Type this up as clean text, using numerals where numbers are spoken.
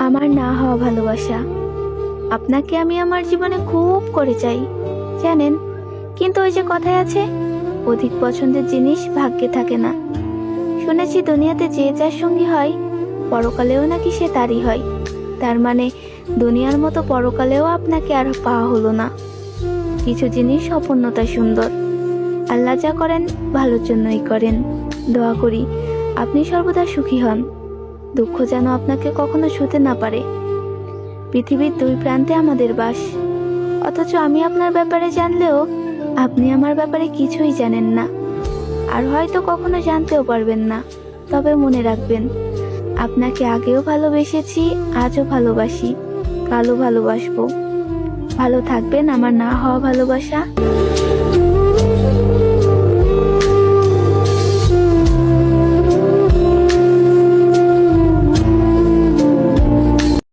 আমার না হওয়া ভালোবাসা। আপনাকে আমি আমার জীবনে খুব করে চাই, জানেন। কিন্তু ওই যে কথায় আছে, অধিক পছন্দের জিনিস ভাগ্যে থাকে না। শুনেছি দুনিয়াতে যে যার সঙ্গী হয়, পরকালেও নাকি সে তারই হয়। তার মানে দুনিয়ার মতো পরকালেও আপনাকে আর পাওয়া হলো না। কিছু জিনিস অপূর্ণতায় সুন্দর। আল্লাহ যা করেন ভালোর জন্যই করেন। দোয়া করি আপনি সর্বদা সুখী হন, দুঃখ যেন আপনাকে কখনো ছুঁতে না পারে। পৃথিবীর দুই প্রান্তে আমাদের বাস, অথচ আমি আপনার ব্যাপারে জানলেও আপনি আমার ব্যাপারে কিছুই জানেন না, আর হয়তো কখনো জানতেও পারবেন না। তবে মনে রাখবেন, আপনাকে আগেও ভালোবেসেছি, আজও ভালোবাসি, কালও ভালোবাসবো। ভালো থাকবেন আমার না হওয়া ভালোবাসা।